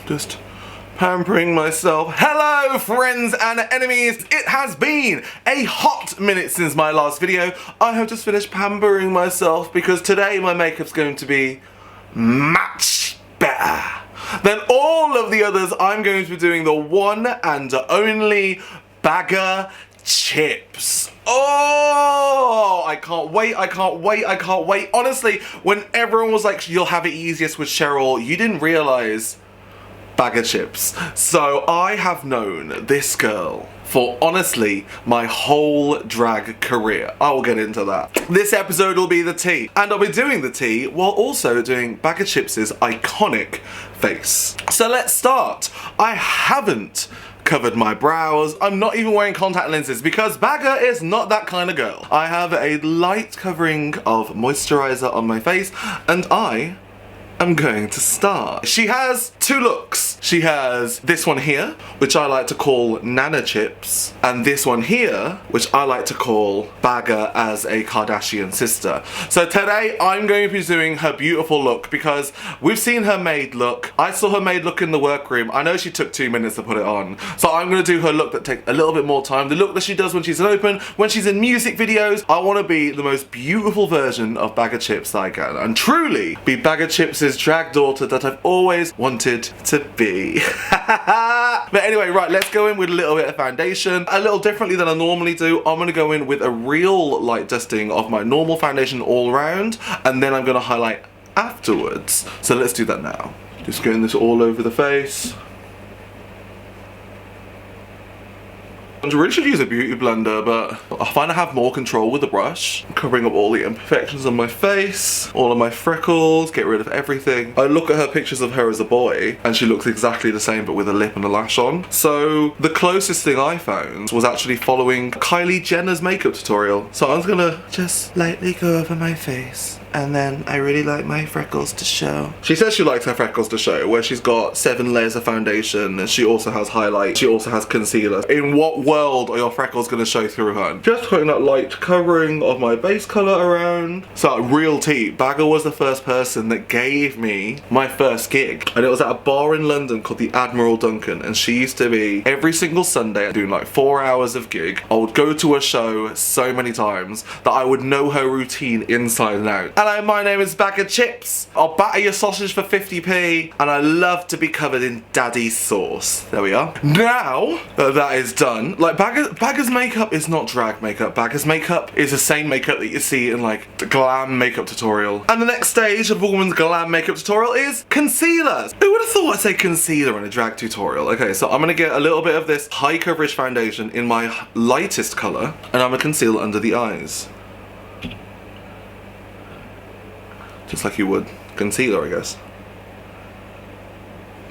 Just pampering myself. Hello friends and enemies! It has been a hot minute since my last video. I have just finished pampering myself because today my makeup's going to be much better than all of the others. I'm going to be doing the one and only Baga Chipz. Oh, I can't wait, I can't wait, I can't wait. Honestly, when everyone was like, you'll have it easiest with Cheryl, you didn't realize Baga Chipz. So I have known this girl for honestly my whole drag career. I will get into that. This episode will be the tea, and I'll be doing the tea while also doing Baga Chipz's iconic face. So let's start. I haven't covered my brows. I'm not even wearing contact lenses because Baga is not that kind of girl. I have a light covering of moisturizer on my face, and I'm going to start. She has two looks. She has this one here, which I like to call Nana Chipz, and this one here, which I like to call Baga as a Kardashian sister. So today I'm going to be doing her beautiful look because we've seen her maid look. I saw her maid look in the workroom. I know she took 2 minutes to put it on. So I'm going to do her look that takes a little bit more time. The look that she does when she's open, when she's in music videos. I want to be the most beautiful version of Baga Chipz I can, and truly be Baga Chipz drag daughter that I've always wanted to be. But anyway, right, let's go in with a little bit of foundation. A little differently than I normally do, I'm going to go in with a real light dusting of my normal foundation all around, and then I'm going to highlight afterwards. So let's do that now. Just getting this all over the face. I really should use a beauty blender, but I find I have more control with the brush. Covering up all the imperfections on my face, all of my freckles, get rid of everything. I look at her pictures of her as a boy, and she looks exactly the same, but with a lip and a lash on. So the closest thing I found was actually following Kylie Jenner's makeup tutorial. So I was gonna just lightly go over my face. And then I really like my freckles to show. She says she likes her freckles to show, where she's got 7 layers of foundation, and she also has highlight, she also has concealer. In what world are your freckles gonna show through, hun? Just putting that light covering of my base color around. So real tea, Baga was the first person that gave me my first gig. And it was at a bar in London called the Admiral Duncan, and she used to be every single Sunday doing like 4 hours of gig. I would go to a show so many times that I would know her routine inside and out. Hello, my name is Baga Chipz. I'll batter your sausage for 50p, and I love to be covered in daddy's sauce. There we are. Now that is done, like Baga's makeup is not drag makeup. Baga's makeup is the same makeup that you see in like the glam makeup tutorial. And the next stage of a woman's glam makeup tutorial is concealer. Who would have thought I'd say concealer in a drag tutorial? Okay, so I'm gonna get a little bit of this high coverage foundation in my lightest color, and I'm gonna conceal under the eyes. Just like you would concealer, I guess.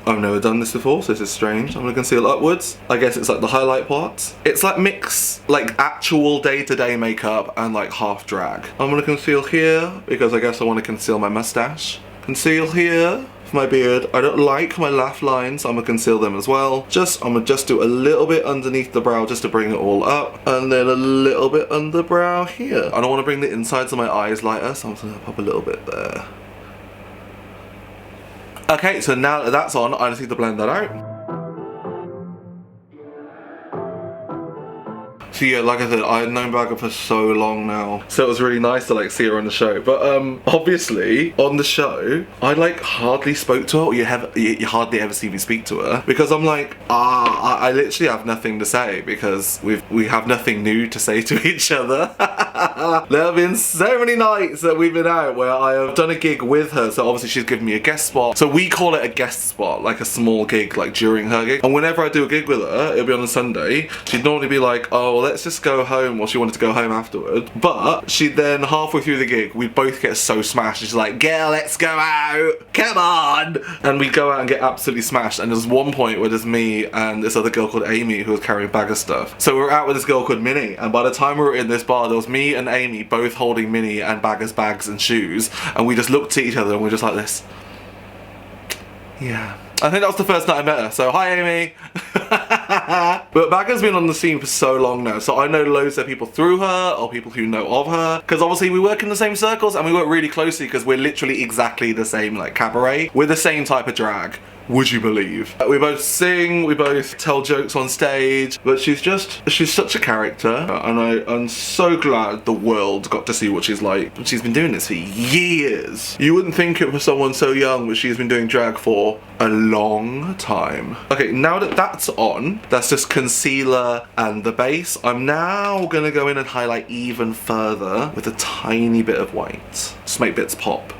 I've never done this before, so this is strange. I'm gonna conceal upwards. I guess it's like the highlight parts. It's like mix, like actual day-to-day makeup and like half drag. I'm gonna conceal here because I guess I want to conceal my mustache. Conceal here for my beard. I don't like my laugh lines, so I'm gonna conceal them as well. I'm gonna just do a little bit underneath the brow just to bring it all up, and then a little bit under brow here. I don't want to bring the insides of my eyes lighter, so I'm just gonna pop a little bit there. Okay, so now that that's on, I just need to blend that out. So yeah, like I said, I've known Baga for so long now, so it was really nice to like see her on the show. But obviously on the show, I like hardly spoke to her, or you hardly ever see me speak to her, because I'm like, I literally have nothing to say because we have nothing new to say to each other. There have been so many nights that we've been out where I have done a gig with her, so obviously she's given me a guest spot. So we call it a guest spot, like a small gig, like during her gig. And whenever I do a gig with her, it'll be on a Sunday, she'd normally be like, oh, well, let's just go home, or she wanted to go home afterward. But she'd then, halfway through the gig, we'd both get so smashed. She's like, girl, let's go out, come on. And we'd go out and get absolutely smashed. And there's one point where there's me and this other girl called Amy who was carrying Baga stuff. So we were out with this girl called Minnie, and by the time we were in this bar, there was me and Amy both holding Minnie and Baga's bags and shoes, and we just looked at each other and we were just like this. Yeah. I think that was the first night I met her, so hi Amy. But Baga's been on the scene for so long now, so I know loads of people through her, or people who know of her, because obviously we work in the same circles and we work really closely because we're literally exactly the same, like cabaret. We're the same type of drag. would you believe? We both sing, we both tell jokes on stage, but she's such a character, and I'm so glad the world got to see what she's like. She's been doing this for years. You wouldn't think it was someone so young, but she's been doing drag for a long time. Okay, now that that's on, that's just concealer and the base, I'm now gonna go in and highlight even further with a tiny bit of white. Just make bits pop.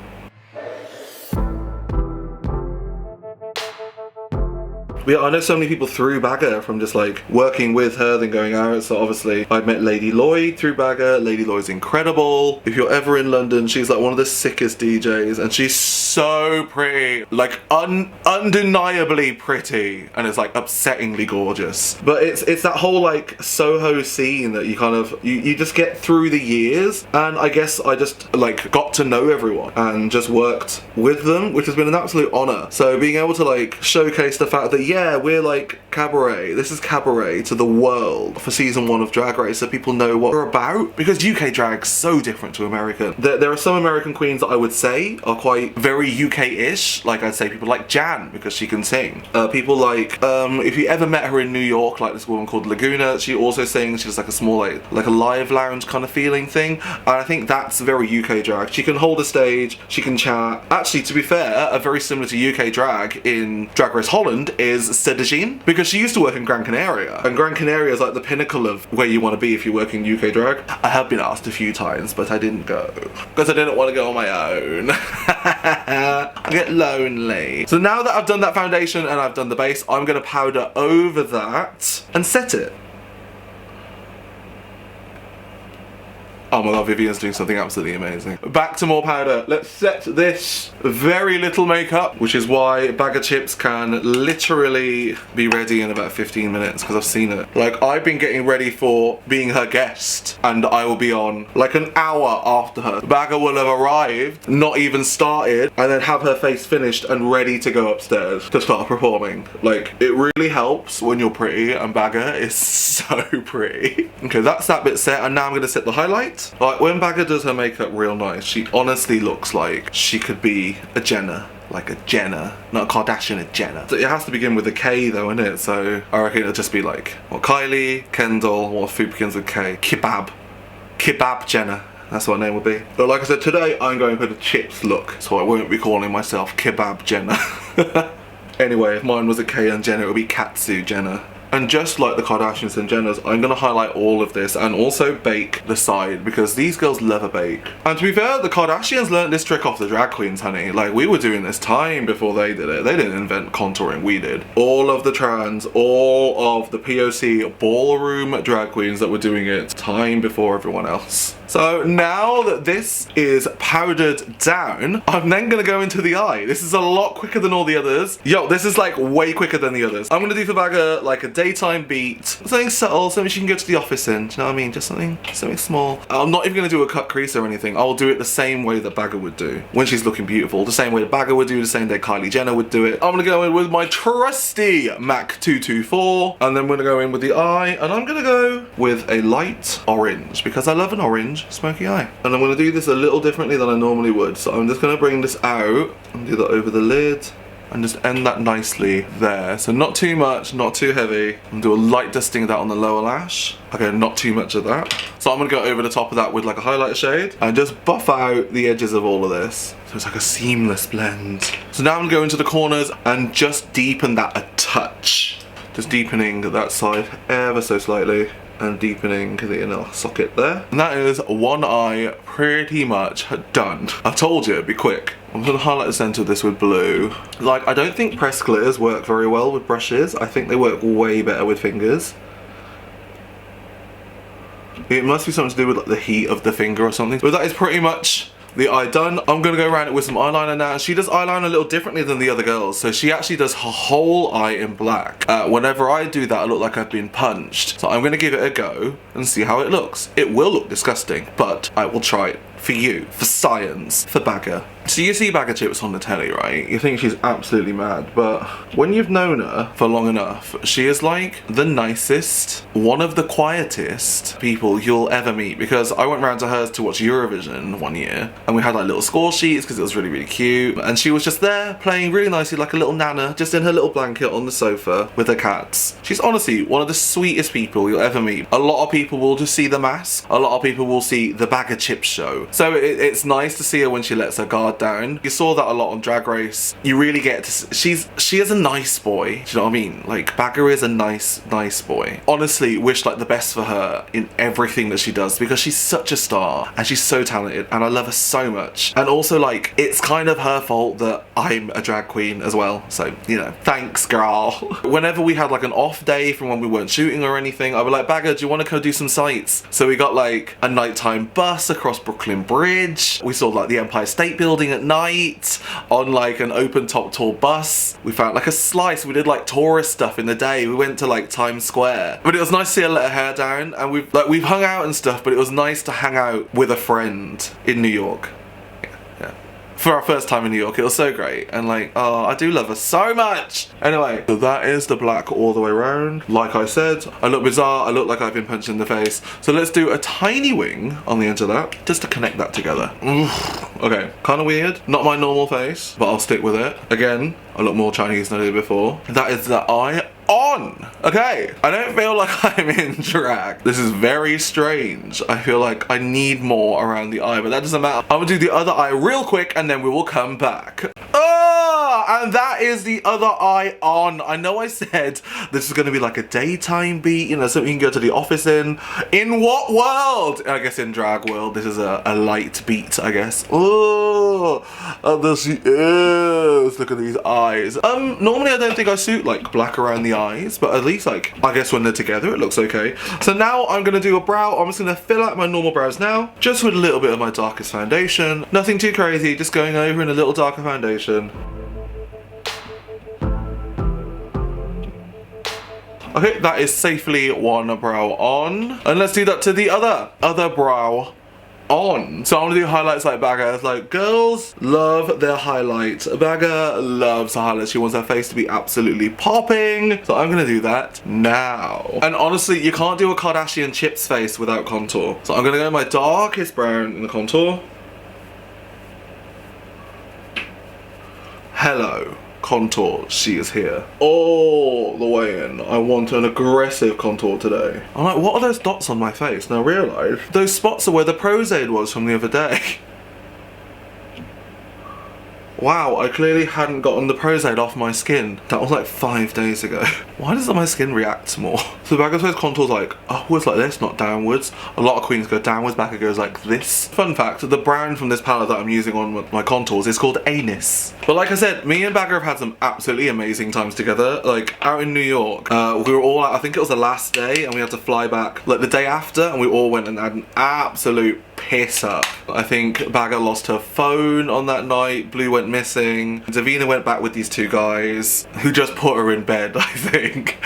Yeah, I know so many people through Baga from just like working with her, then going out. So obviously I met Lady Lloyd through Baga. Lady Lloyd's incredible. If you're ever in London, she's like one of the sickest DJs, and she's so pretty, like undeniably pretty, and it's like upsettingly gorgeous. But it's that whole like Soho scene that you kind of, you just get through the years, and I guess I just like got to know everyone and just worked with them, which has been an absolute honor. So being able to like showcase the fact that yeah, we're like cabaret. This is cabaret to the world for season 1 of Drag Race, so people know what we're about. Because UK drag's so different to American. There are some American queens that I would say are quite very UK-ish. Like I'd say people like Jan, because she can sing. People like, if you ever met her in New York, like this woman called Laguna, she also sings. She's like a small, like a live lounge kind of feeling thing. And I think that's very UK drag. She can hold a stage, she can chat. Actually, to be fair, a very similar to UK drag in Drag Race Holland is Sedagine, because she used to work in Gran Canaria, and Gran Canaria is like the pinnacle of where you want to be if you work in UK drag. I have been asked a few times, but I didn't go because I didn't want to go on my own. I get lonely. So now that I've done that foundation and I've done the base, I'm going to powder over that and set it. Oh my god, Vivian's doing something absolutely amazing. Back to more powder. Let's set this. Very little makeup, which is why Baga Chipz can literally be ready in about 15 minutes, because I've seen it. Like, I've been getting ready for being her guest, and I will be on like an hour after her. Baga will have arrived, not even started, and then have her face finished and ready to go upstairs to start performing. Like, it really helps when you're pretty, and Baga is so pretty. Okay, that's that bit set, and now I'm gonna set the highlight. Like, when Baga does her makeup real nice, she honestly looks like she could be a Jenner. Like a Jenner, not a Kardashian, a Jenner. So it has to begin with a K though, innit? So I reckon it'll just be like, what, Kylie, Kendall, what food begins with K? Kebab Jenner. That's what her name would be. But like I said, today I'm going for the Chipz look, so I won't be calling myself Kebab Jenner. Anyway, if mine was a K and Jenner, it would be Katsu Jenner. And just like the Kardashians and Jenners, I'm going to highlight all of this and also bake the side, because these girls love a bake. And to be fair, the Kardashians learned this trick off the drag queens, honey. Like, we were doing this time before they did it. They didn't invent contouring, we did. All of the trans, all of the POC ballroom drag queens that were doing it time before everyone else. So now that this is powdered down, I'm then going to go into the eye. This is a lot quicker than all the others. Yo, this is like way quicker than the others. I'm going to do for Baga like a daytime beat. Something subtle, something she can go to the office in. Do you know what I mean? Just something small. I'm not even going to do a cut crease or anything. I'll do it the same way that Baga would do when she's looking beautiful. The same way that Baga would do, the same way Kylie Jenner would do it. I'm going to go in with my trusty MAC 224, and then I'm going to go in with the eye, and I'm going to go with a light orange because I love an orange smoky eye. And I'm going to do this a little differently than I normally would. So I'm just going to bring this out and do that over the lid and just end that nicely there. So not too much, not too heavy. And do a light dusting of that on the lower lash. Okay, not too much of that. So I'm going to go over the top of that with like a highlighter shade and just buff out the edges of all of this. So it's like a seamless blend. So now I'm going to go into the corners and just deepen that a touch. Just deepening that side ever so slightly and deepening the inner socket there. And that is one eye pretty much done. I told you it'd be quick. I'm going to highlight the centre of this with blue. Like, I don't think pressed glitters work very well with brushes. I think they work way better with fingers. It must be something to do with like the heat of the finger or something. But that is pretty much the eye done. I'm going to go around it with some eyeliner now. She does eyeliner a little differently than the other girls. So she actually does her whole eye in black. Whenever I do that, I look like I've been punched. So I'm going to give it a go and see how it looks. It will look disgusting, but I will try it for you, for science, for Baga. So you see Baga Chipz on the telly, right? You think she's absolutely mad, but when you've known her for long enough, she is like the nicest, one of the quietest people you'll ever meet, because I went round to hers to watch Eurovision one year and we had like little score sheets because it was really, really cute, and she was just there playing really nicely like a little nana, just in her little blanket on the sofa with her cats. She's honestly one of the sweetest people you'll ever meet. A lot of people will just see the mask, a lot of people will see the Baga Chipz show, so it's nice to see her when she lets her guard down. You saw that a lot on Drag Race. You really get to she is a nice boy. Do you know what I mean? Like, Baga is a nice boy. Honestly, wish like the best for her in everything that she does, because she's such a star and she's so talented and I love her so much. And also, like, it's kind of her fault that I'm a drag queen as well, so you know, thanks girl. Whenever we had like an off day from when we weren't shooting or anything, I would like, Baga, do you want to go do some sights? So we got like a nighttime bus across Brooklyn Bridge. We saw like the Empire State Building at night on like an open top tour bus. We found like a slice. We did like tourist stuff in the day. We went to like Times Square, but it was nice to see her let her hair down, and we've hung out and stuff, but it was nice to hang out with a friend in New York. For our first time in New York, it was so great, and like, oh, I do love her so much. Anyway, so that is the black all the way around. Like I said, I look bizarre, I look like I've been punched in the face, so let's do a tiny wing on the edge of that, just to connect that together. Okay, kind of weird, not my normal face, but I'll stick with it. Again, I look more Chinese than I did before. That is the eye on. Okay, I don't feel like I'm in drag. This is very strange. I feel like I need more around the eye, but that doesn't matter. I'm gonna do the other eye real quick and then we will come back. And that is the other eye on. I know I said this is gonna be like a daytime beat, you know, something you can go to the office in. In what world? I guess in drag world, this is a light beat, I guess. Oh, and there she is. Look at these eyes. Normally I don't think I suit like black around the eyes, but at least like, I guess when they're together, it looks okay. So now I'm gonna do a brow. I'm just gonna fill out my normal brows now, just with a little bit of my darkest foundation. Nothing too crazy, just going over in a little darker foundation. Okay, that is safely one brow on. And let's do that to the other brow on. So I'm gonna do highlights like Baga. It's like, girls love their highlights. Baga loves highlights. She wants her face to be absolutely popping. So I'm gonna do that now. And honestly, you can't do a Kardashian Chipz face without contour. So I'm gonna go my darkest brown in the contour. Hello. Contour, she is here. All the way in. I want an aggressive contour today. I'm like, what are those dots on my face? And I realised those spots are where the Prozac was from the other day. Wow, I clearly hadn't gotten the Prozac off my skin. That was like 5 days ago. Why does my skin react more? So Baga's face contour's like upwards like this, not downwards. A lot of queens go downwards, Baga goes like this. Fun fact, the brand from this palette that I'm using on my contours is called Anus. But like I said, me and Baga have had some absolutely amazing times together. Like out in New York, we were all out, I think it was the last day, and we had to fly back like the day after, and we all went and had an absolute piss up. I think Baga lost her phone on that night, Blue went missing, Davina went back with these two guys who just put her in bed, I think.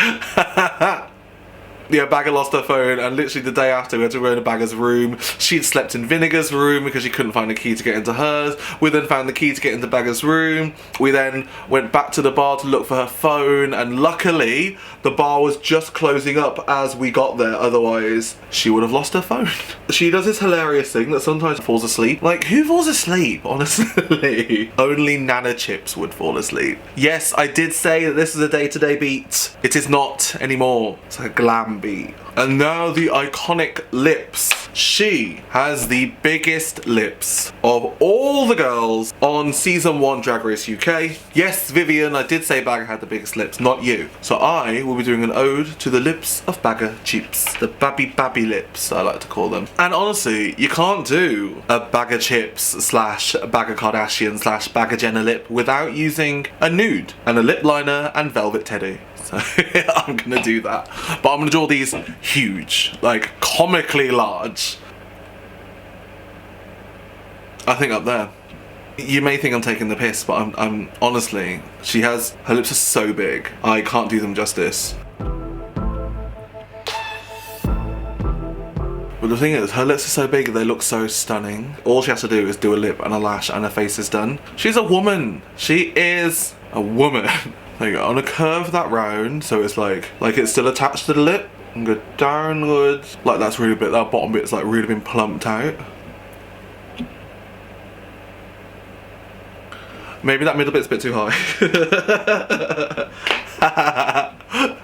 Yeah, Baga lost her phone, and literally the day after we had to go into Baga's room. She'd slept in Vinegar's room because she couldn't find a key to get into hers. We then found the key to get into Baga's room. We then went back to the bar to look for her phone, and luckily the bar was just closing up as we got there, otherwise she would have lost her phone. She does this hilarious thing that sometimes falls asleep. Like, who falls asleep, honestly? Only Nana Chipz would fall asleep. Yes, I did say that this is a day-to-day beat. It is not anymore. It's like a glam beat. And now the iconic lips. She has the biggest lips of all the girls on season 1 Drag Race UK. Yes, Vivian, I did say Baga had the biggest lips, not you. So I will be doing an ode to the lips of Baga Chipz. The babby lips, I like to call them. And honestly, you can't do a Baga Chipz slash Baga Kardashian slash Baga Jenner lip without using a nude and a lip liner and Velvet Teddy. So I'm gonna do that. But I'm gonna draw these huge, like comically large. I think up there. You may think I'm taking the piss, but I'm honestly, her lips are so big, I can't do them justice. But But the thing is, her lips are so big, they look so stunning. All she has to do is do a lip and a lash and her face is done. She's a woman. She is a woman. There you go. I'm gonna curve that round so it's like it's still attached to the lip. And go downwards. Like that's really bit, that bottom bit's like really been plumped out. Maybe that middle bit's a bit too high.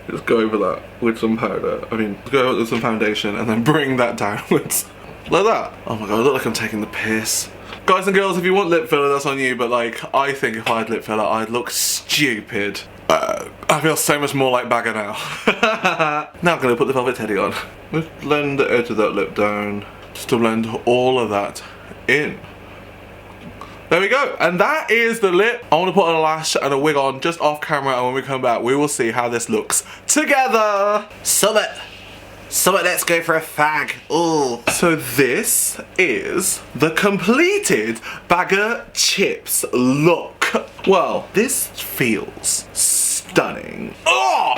Just go over that with some powder. I mean, go over with some foundation and then bring that downwards. Like that. Oh my god, I look like I'm taking the piss. Guys and girls, if you want lip filler, that's on you, but like, I think if I had lip filler, I'd look stupid. I feel so much more like Baga now. Now I'm gonna put the velvet teddy on. Let's blend the edge of that lip down, just to blend all of that in. There we go, and that is the lip. I want to put on a lash and a wig on just off camera, and when we come back, we will see how this looks together. Summit, let's go for a fag. Ooh. So this is the completed Baga Chipz look. Well, this feels stunning. Oh!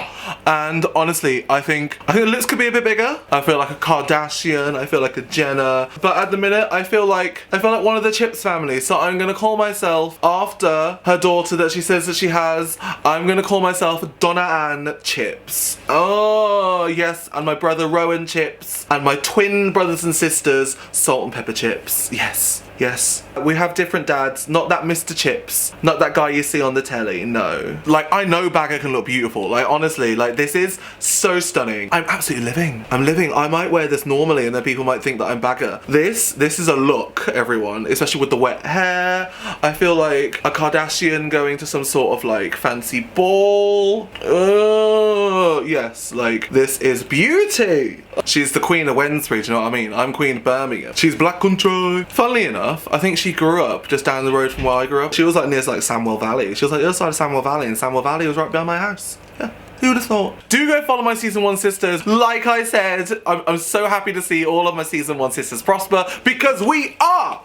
And honestly, I think the lips could be a bit bigger. I feel like a Kardashian, I feel like a Jenner. But at the minute, I feel like one of the Chipz family. So I'm gonna call myself, after her daughter that she says that she has, I'm gonna call myself Donna Anne Chipz. Oh, yes, and my brother Rowan Chipz. And my twin brothers and sisters, Salt and Pepper Chipz. Yes. Yes, we have different dads, not that Mr. Chipz, not that guy you see on the telly, no. Like, I know Baga can look beautiful, like honestly, like this is so stunning. I'm absolutely living. I'm living. I might wear this normally and then people might think that I'm Baga. This is a look, everyone, especially with the wet hair. I feel like a Kardashian going to some sort of like fancy ball. Oh, yes, like this is beauty. She's the Queen of Wednesbury, do you know what I mean? I'm Queen of Birmingham. She's Black Country. Funnily enough, I think she grew up just down the road from where I grew up. She was like near like Samwell Valley. She was like the other side of Samwell Valley, and Samwell Valley was right behind my house. Yeah. Who would have thought? Do go follow my season 1 sisters. Like I said, I'm so happy to see all of my season 1 sisters prosper because we are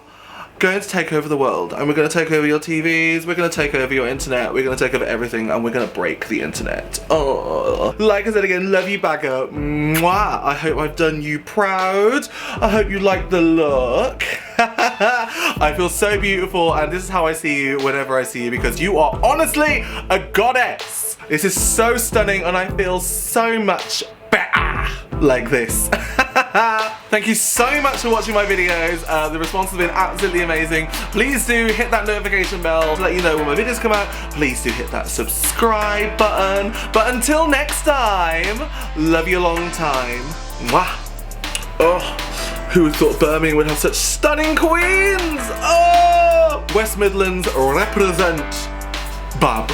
going to take over the world, and we're going to take over your TVs, we're going to take over your internet, we're going to take over everything, and we're going to break the internet. Oh, like I said again, love you, Baga. Mwah. I hope I've done you proud. I hope you like the look. I feel so beautiful, and this is how I see you whenever I see you, because you are honestly a goddess. This is so stunning, and I feel so much better like this. Thank you so much for watching my videos. The response has been absolutely amazing. Please do hit that notification bell to let you know when my videos come out. Please do hit that subscribe button. But until next time, love you a long time. Mwah. Oh, who would thought Birmingham would have such stunning queens? Oh, West Midlands represent. Bub.